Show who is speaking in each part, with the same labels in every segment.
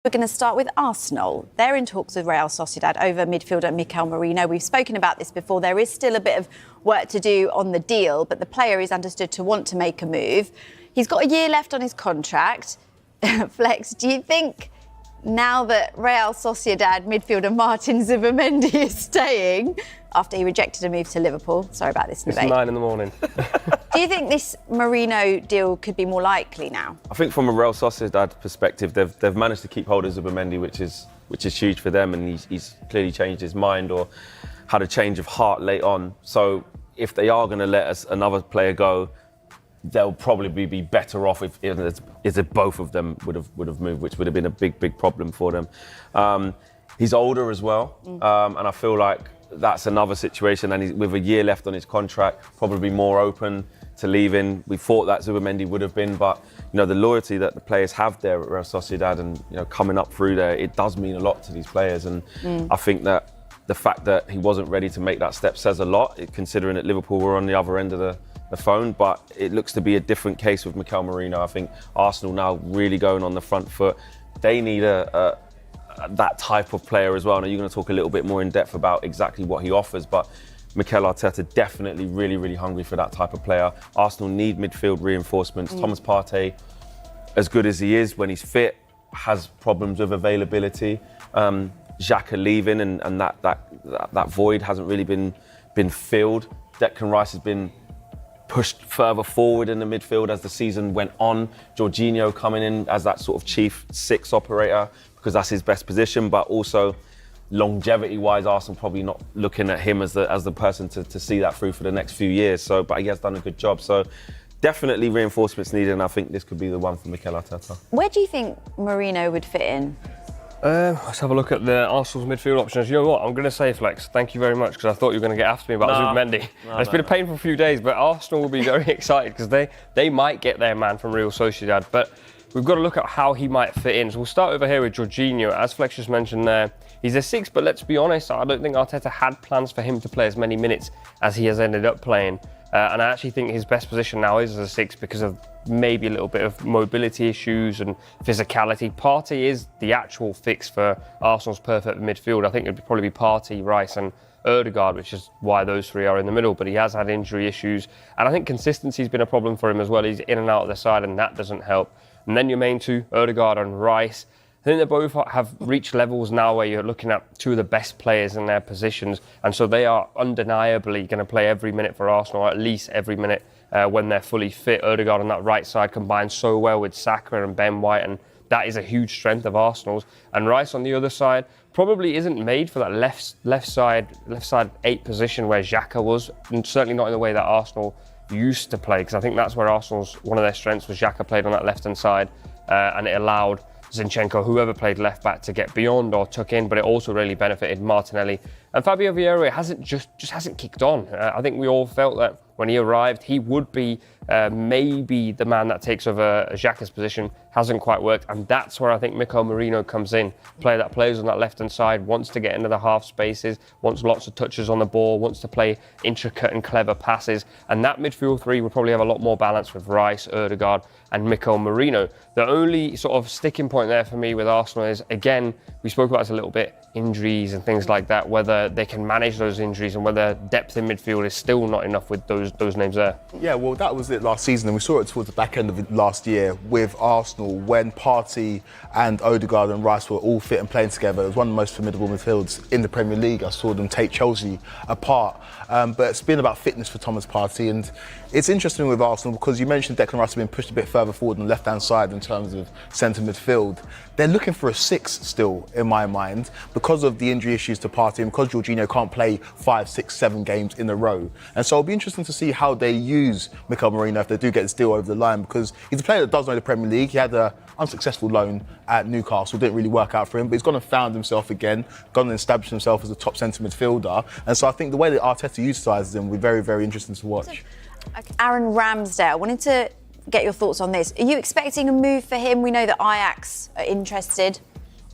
Speaker 1: We're going to start with Arsenal. They're in talks with Real Sociedad over midfielder Mikel Merino. We've spoken about this before. There is still a bit of work to do on the deal, but the player is understood to want to make a move. He's got a year left on his contract. Flex, do you think now that Real Sociedad midfielder Martin Zubimendi is staying after he rejected a move to Liverpool? Sorry about this debate.
Speaker 2: It's 9 in the morning.
Speaker 1: Do you think this Merino deal could be more likely now?
Speaker 3: I think from a Real Sociedad perspective, they've managed to keep hold of Zubimendi, which is huge for them, and he's clearly changed his mind or had a change of heart late on. So if they are going to let another player go, they'll probably be better off if both of them would have moved, which would have been a big problem for them. He's older as well, and I feel like that's another situation. And he's, with a year left on his contract, probably more open to leaving. We thought that Zubimendi would have been, but you know, the loyalty that the players have there at Real Sociedad and coming up through there, it does mean a lot to these players. And I think that the fact that he wasn't ready to make that step says a lot, considering that Liverpool were on the other end of the phone. But it looks to be a different case with Mikel Merino. I think Arsenal now really going on the front foot. They need that type of player as well. Now, you're going to talk a little bit more in depth about exactly what he offers, but Mikel Arteta definitely really hungry for that type of player. Arsenal need midfield reinforcements. Thomas Partey, as good as he is when he's fit, has problems with availability. Xhaka leaving and that void hasn't really been filled. Declan Rice has been pushed further forward in the midfield as the season went on. Jorginho coming in as that sort of chief six operator because that's his best position, but also longevity-wise, Arsenal probably not looking at him as the person to see that through for the next few years. So, but he has done a good job. So, definitely reinforcements needed, and I think this could be the one for Mikel Arteta.
Speaker 1: Where do you think Merino would fit in?
Speaker 2: Let's have a look at the Arsenal's midfield options. You know what? I'm going to say, Flex, thank you very much, because I thought you were going to get after me about Zubimendi. It's been a painful few days, but Arsenal will be very excited because they might get their man from Real Sociedad. But we've got to look at how he might fit in. So we'll start over here with Jorginho. As Flex just mentioned there, he's a 6, but let's be honest, I don't think Arteta had plans for him to play as many minutes as he has ended up playing. And I actually think his best position now is as a 6 because of maybe a little bit of mobility issues and physicality. Partey is the actual fix for Arsenal's perfect midfield. I think it would probably be Partey, Rice and Ødegaard, which is why those three are in the middle. But he has had injury issues. And I think consistency has been a problem for him as well. He's in and out of the side and that doesn't help. And then your main two, Ødegaard and Rice, I think they both have reached levels now where you're looking at two of the best players in their positions. And so they are undeniably going to play every minute for Arsenal, or at least every minute when they're fully fit. Ødegaard on that right side combines so well with Saka and Ben White, and that is a huge strength of Arsenal's. And Rice on the other side probably isn't made for that left side 8 position where Xhaka was, and certainly not in the way that Arsenal used to play, because I think that's where Arsenal's one of their strengths was Xhaka played on that left-hand side, and it allowed Zinchenko, whoever played left back, to get beyond or tuck in, but it also really benefited Martinelli. And Fabio Vieira hasn't kicked on. I think we all felt that when he arrived, he would be maybe the man that takes over Xhaka's position. Hasn't quite worked, and that's where I think Mikel Merino comes in. Player that plays on that left-hand side, wants to get into the half spaces, wants lots of touches on the ball, wants to play intricate and clever passes, and that midfield three will probably have a lot more balance with Rice, Ødegaard and Mikel Merino. The only sort of sticking point there for me with Arsenal is, again, we spoke about this a little bit, injuries and things like that, whether they can manage those injuries and whether depth in midfield is still not enough with those names there.
Speaker 4: Yeah, well, that was it last season, and we saw it towards the back end of it last year with Arsenal when Partey and Ødegaard and Rice were all fit and playing together. It was one of the most formidable midfields in the Premier League. I saw them take Chelsea apart. But it's been about fitness for Thomas Partey, and it's interesting with Arsenal because you mentioned Declan Rice being pushed a bit further forward on the left-hand side in terms of centre midfield. They're looking for a 6 still, in my mind, because of the injury issues to Partey and because Jorginho can't play 5, 6, 7 games in a row. And so it'll be interesting to see how they use Mikel Merino if they do get this deal over the line, because he's a player that does know the Premier League. He had an unsuccessful loan at Newcastle, didn't really work out for him, but he's gone and found himself again, gone and established himself as a top centre midfielder. And so I think the way that Arteta utilises him will be very, very interesting to watch.
Speaker 1: Aaron Ramsdale, I wanted to get your thoughts on this. Are you expecting a move for him? We know that Ajax are interested.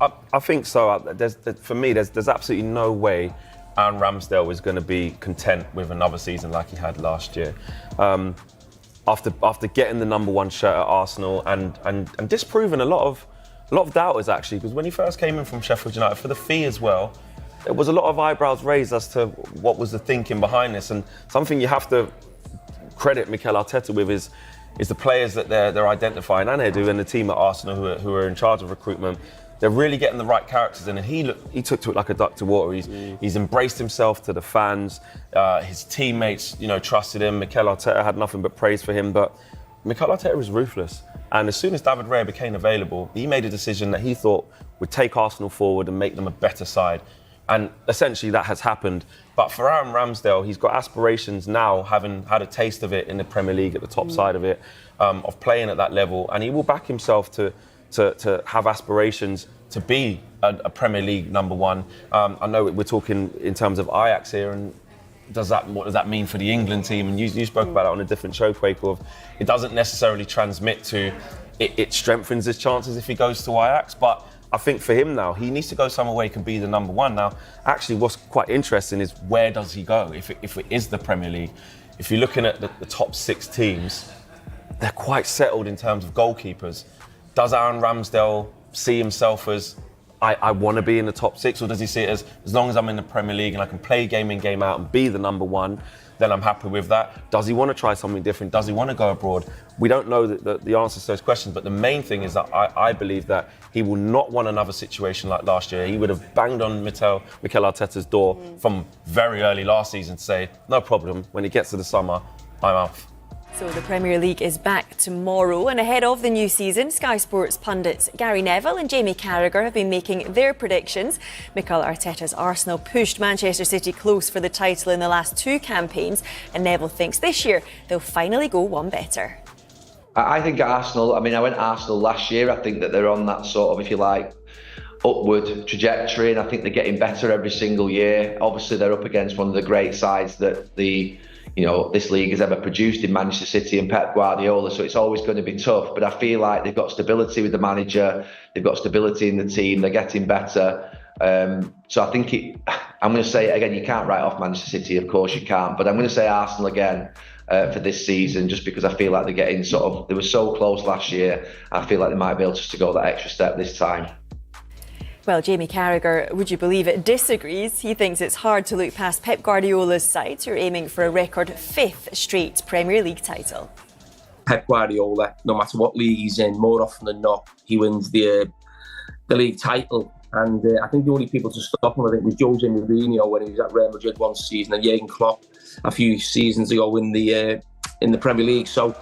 Speaker 3: I think so. For me, there's absolutely no way Aaron Ramsdale is going to be content with another season like he had last year. After getting the number 1 shirt at Arsenal and disproving a lot a lot of doubters actually, because when he first came in from Sheffield United, for the fee as well, there was a lot of eyebrows raised as to what was the thinking behind this. And something you have to credit Mikel Arteta with is the players that they're identifying, and Edu and the team at Arsenal who are in charge of recruitment. They're really getting the right characters in, and he took to it like a duck to water. He's embraced himself to the fans. His teammates, trusted him. Mikel Arteta had nothing but praise for him, but Mikel Arteta is ruthless. And as soon as David Raya became available, he made a decision that he thought would take Arsenal forward and make them a better side. And essentially that has happened. But for Aaron Ramsdale, he's got aspirations now, having had a taste of it in the Premier League at the top side of it, of playing at that level. And he will back himself to have aspirations to be a Premier League number one. I know we're talking in terms of Ajax here, and what does that mean for the England team? And you spoke about it on a different show, Quaker, of it doesn't necessarily transmit to, it strengthens his chances if he goes to Ajax, but I think for him now, he needs to go somewhere where he can be the number one. Now, actually, what's quite interesting is where does he go if it is the Premier League? If you're looking at the top 6 teams, they're quite settled in terms of goalkeepers. Does Aaron Ramsdale see himself as, I want to be in the top 6, or does he see it as long as I'm in the Premier League and I can play game in, game out and be the number one, then I'm happy with that? Does he want to try something different? Does he want to go abroad? We don't know the answers to those questions, but the main thing is that I believe that he will not want another situation like last year. He would have banged on Mikel Arteta's door from very early last season to say, no problem, when it gets to the summer, I'm out.
Speaker 5: So the Premier League is back tomorrow, and ahead of the new season, Sky Sports pundits Gary Neville and Jamie Carragher have been making their predictions. Mikel Arteta's Arsenal pushed Manchester City close for the title in the last 2 campaigns, and Neville thinks this year they'll finally go one better.
Speaker 6: I think Arsenal, I went Arsenal last year. I think that they're on that sort of, if you like, upward trajectory, and I think they're getting better every single year. Obviously, they're up against one of the great sides that this league has ever produced in Manchester City and Pep Guardiola, so it's always going to be tough. But I feel like they've got stability with the manager, they've got stability in the team, they're getting better. So I think I'm going to say it again, you can't write off Manchester City, of course you can't, but I'm going to say Arsenal again for this season, just because I feel like they're getting they were so close last year. I feel like they might be able to go that extra step this time.
Speaker 5: Well, Jamie Carragher, would you believe it, disagrees. He thinks it's hard to look past Pep Guardiola's side, who are aiming for a record 5th straight Premier League title.
Speaker 7: Pep Guardiola, no matter what league he's in, more often than not, he wins the league title. And I think the only people to stop him, I think, was Jose Mourinho when he was at Real Madrid one season, and Jurgen Klopp a few seasons ago in the Premier League. So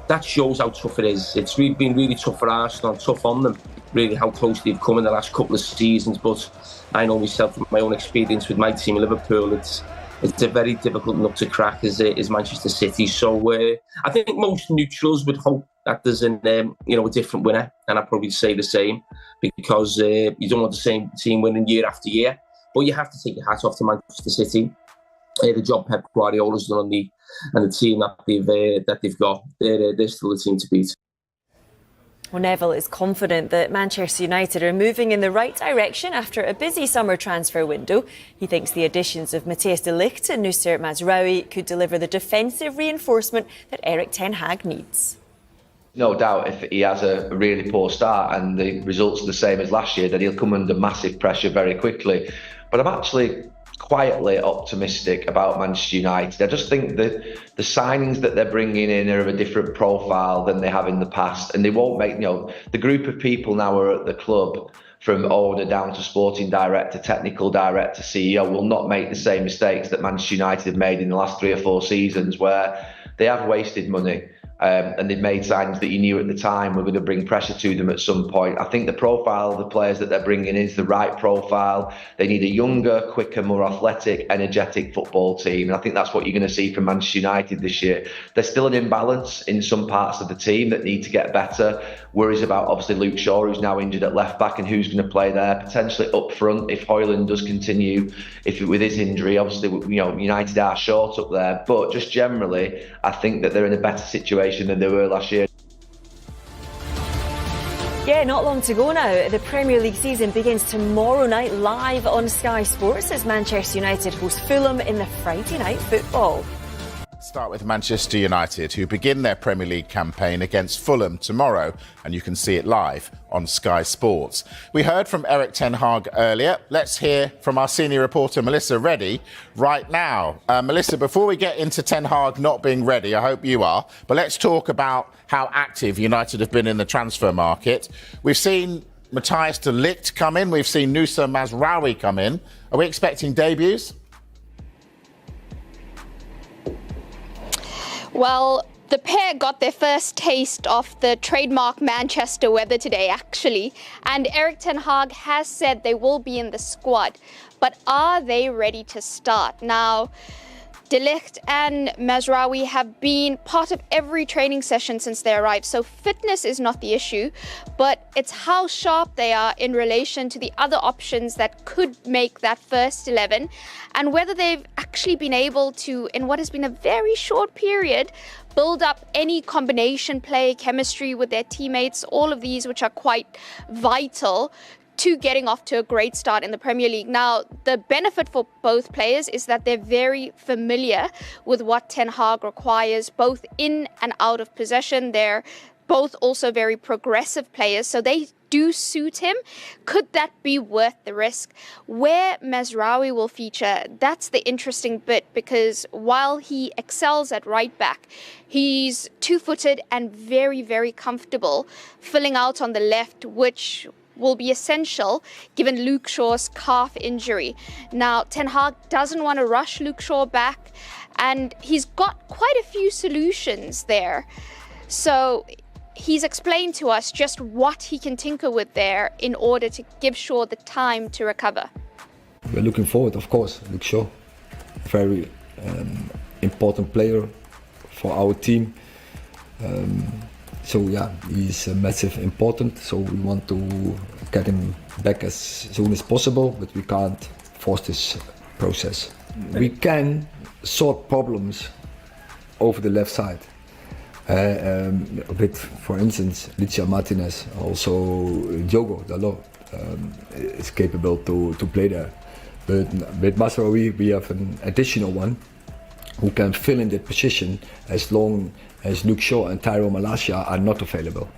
Speaker 7: that shows how tough it is. It's been really tough for Arsenal, tough on them, really how close they've come in the last couple of seasons. But I know myself from my own experience with my team, Liverpool, it's a very difficult nut to crack as Manchester City. So I think most neutrals would hope that there's a different winner, and I'd probably say the same, because you don't want the same team winning year after year. But you have to take your hat off to Manchester City. The job Pep Guardiola's done on the team that they've got, they're still the team to beat.
Speaker 5: Well, Neville is confident that Manchester United are moving in the right direction after a busy summer transfer window. He thinks the additions of Matthias de Ligt and Nusret Mazraoui could deliver the defensive reinforcement that Erik ten Hag needs.
Speaker 6: No doubt if he has a really poor start and the results are the same as last year, then he'll come under massive pressure very quickly. But I'm actually quietly optimistic about Manchester United. I just think that the signings that they're bringing in are of a different profile than they have in the past, and they won't make, the group of people now are at the club, from owner down to sporting director, technical director, CEO, will not make the same mistakes that Manchester United have made in the last 3 or 4 seasons, where they have wasted money. And they've made signings that you knew at the time were going to bring pressure to them at some point. I think the profile of the players that they're bringing in is the right profile. They need a younger, quicker, more athletic, energetic football team. And I think that's what you're going to see from Manchester United this year. There's still an imbalance in some parts of the team that need to get better. Worries about, obviously, Luke Shaw, who's now injured at left back, and who's going to play there. Potentially up front, if Højlund does continue, with his injury. Obviously, United are short up there. But just generally, I think that they're in a better situation than they were last year.
Speaker 5: Yeah, not long to go now. The Premier League season begins tomorrow night live on Sky Sports as Manchester United host Fulham in the Friday night football.
Speaker 8: Start with Manchester United, who begin their Premier League campaign against Fulham tomorrow, and you can see it live on Sky Sports. We heard from Erik ten Hag earlier. Let's hear from our senior reporter, Melissa Reddy, right now. Melissa, before we get into ten Hag not being ready, I hope you are, but let's talk about how active United have been in the transfer market. We've seen Matthias de Ligt come in. We've seen Nusa Mazraoui come in. Are we expecting debuts?
Speaker 9: Well, the pair got their first taste of the trademark Manchester weather today, actually. And Erik ten Hag has said they will be in the squad. But are they ready to start? Now, De Ligt and Mazraoui have been part of every training session since they arrived, so fitness is not the issue, but it's how sharp they are in relation to the other options that could make that first 11, and whether they've actually been able to, in what has been a very short period, build up any combination play, chemistry with their teammates, all of these which are quite vital to getting off to a great start in the Premier League. Now, the benefit for both players is that they're very familiar with what Ten Hag requires, both in and out of possession. They're both also very progressive players, so they do suit him. Could that be worth the risk? Where Mazraoui will feature, that's the interesting bit, because while he excels at right back, he's two-footed and very, very comfortable filling out on the left, which will be essential given Luke Shaw's calf injury. Now, Ten Hag doesn't want to rush Luke Shaw back, and he's got quite a few solutions there. So he's explained to us just what he can tinker with there in order to give Shaw the time to recover.
Speaker 10: We're looking forward, of course. Luke Shaw, very important player for our team. So yeah, he's massive important, so we want to get him back as soon as possible, but we can't force this process. We can sort problems over the left side. With, for instance, Licia Martinez, also Diogo Dalot is capable to play there. But with Mazraoui we have an additional one who can fill in that position as long as Luke Shaw and Tyrone Malacia are not available.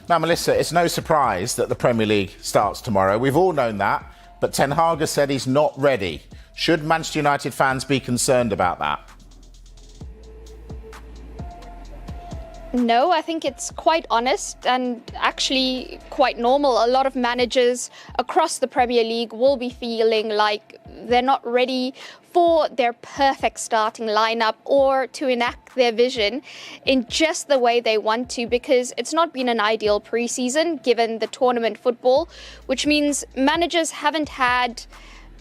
Speaker 8: Now, Melissa, it's no surprise that the Premier League starts tomorrow. We've all known that, but Ten Hag has said he's not ready. Should Manchester United fans be concerned about that?
Speaker 9: No, I think it's quite honest and actually quite normal. A lot of managers across the Premier League will be feeling like they're not ready for their perfect starting lineup or to enact their vision in just the way they want to, because it's not been an ideal preseason given the tournament football, which means managers haven't had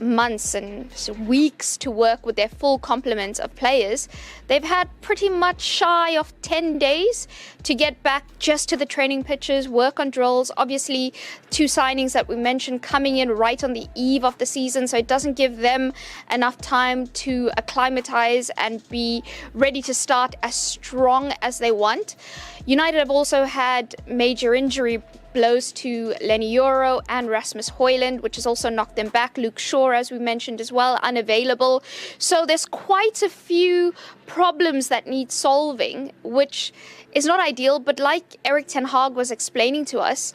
Speaker 9: months and weeks to work with their full complement of players. They've had pretty much shy of 10 days to get back just to the training pitches, work on drills. Obviously, two signings that we mentioned coming in right on the eve of the season, so it doesn't give them enough time to acclimatize and be ready to start as strong as they want. United have also had major injury blows to Lenny Yoro and Rasmus Højlund, which has also knocked them back. Luke Shaw, as we mentioned as well, unavailable. So there's quite a few problems that need solving, which is not ideal. But like Erik ten Hag was explaining to us,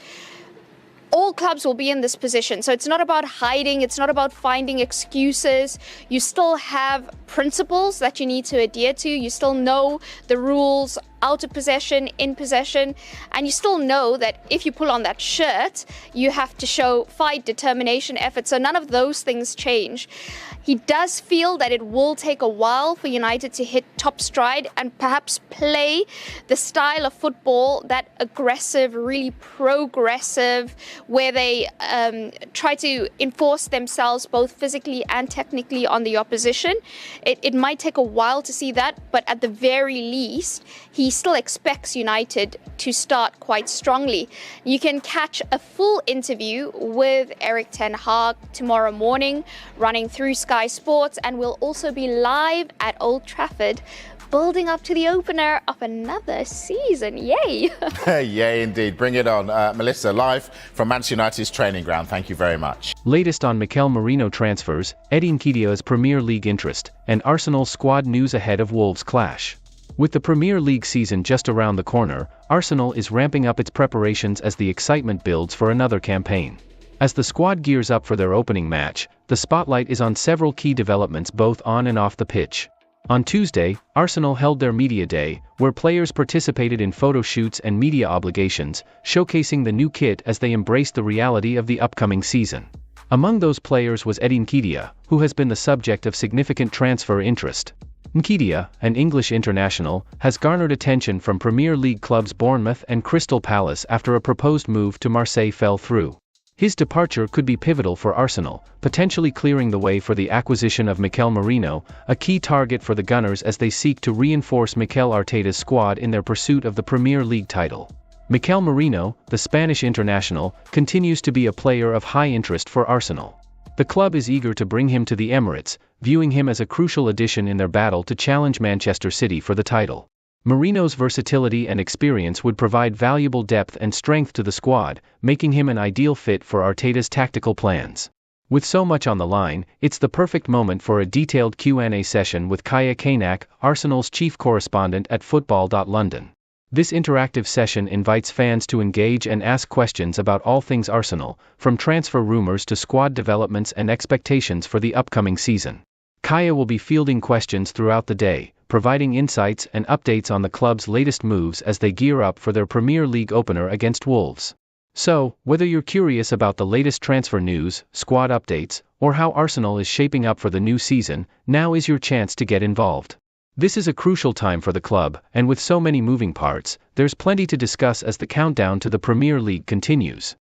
Speaker 9: all clubs will be in this position. So it's not about hiding. It's not about finding excuses. You still have principles that you need to adhere to. You still know the rules out of possession, in possession, and you still know that if you pull on that shirt, you have to show fight, determination, effort. So none of those things change. He does feel that it will take a while for United to hit top stride and perhaps play the style of football, that aggressive, really progressive, where they try to enforce themselves both physically and technically on the opposition. It might take a while to see that, but at the very least, he still expects United to start quite strongly. You can catch a full interview with Erik ten Hag tomorrow morning, running through Sky Sports, and we'll also be live at Old Trafford building up to the opener of another season. Yay!
Speaker 8: Yay, indeed. Bring it on. Melissa, live from Manchester United's training ground. Thank you very much.
Speaker 11: Latest on Mikel Merino transfers, Eddie Nketiah's Premier League interest, and Arsenal's squad news ahead of Wolves' clash. With the Premier League season just around the corner, Arsenal is ramping up its preparations as the excitement builds for another campaign. As the squad gears up for their opening match, the spotlight is on several key developments both on and off the pitch. On Tuesday, Arsenal held their media day, where players participated in photo shoots and media obligations, showcasing the new kit as they embraced the reality of the upcoming season. Among those players was Eddie Nketiah, who has been the subject of significant transfer interest. Nketiah, an English international, has garnered attention from Premier League clubs Bournemouth and Crystal Palace after a proposed move to Marseille fell through. His departure could be pivotal for Arsenal, potentially clearing the way for the acquisition of Mikel Merino, a key target for the Gunners as they seek to reinforce Mikel Arteta's squad in their pursuit of the Premier League title. Mikel Merino, the Spanish international, continues to be a player of high interest for Arsenal. The club is eager to bring him to the Emirates, viewing him as a crucial addition in their battle to challenge Manchester City for the title. Merino's versatility and experience would provide valuable depth and strength to the squad, making him an ideal fit for Arteta's tactical plans. With so much on the line, it's the perfect moment for a detailed Q&A session with Kaya Kanak, Arsenal's chief correspondent at Football.London. This interactive session invites fans to engage and ask questions about all things Arsenal, from transfer rumors to squad developments and expectations for the upcoming season. Kaya will be fielding questions throughout the day, providing insights and updates on the club's latest moves as they gear up for their Premier League opener against Wolves. So, whether you're curious about the latest transfer news, squad updates, or how Arsenal is shaping up for the new season, now is your chance to get involved. This is a crucial time for the club, and with so many moving parts, there's plenty to discuss as the countdown to the Premier League continues.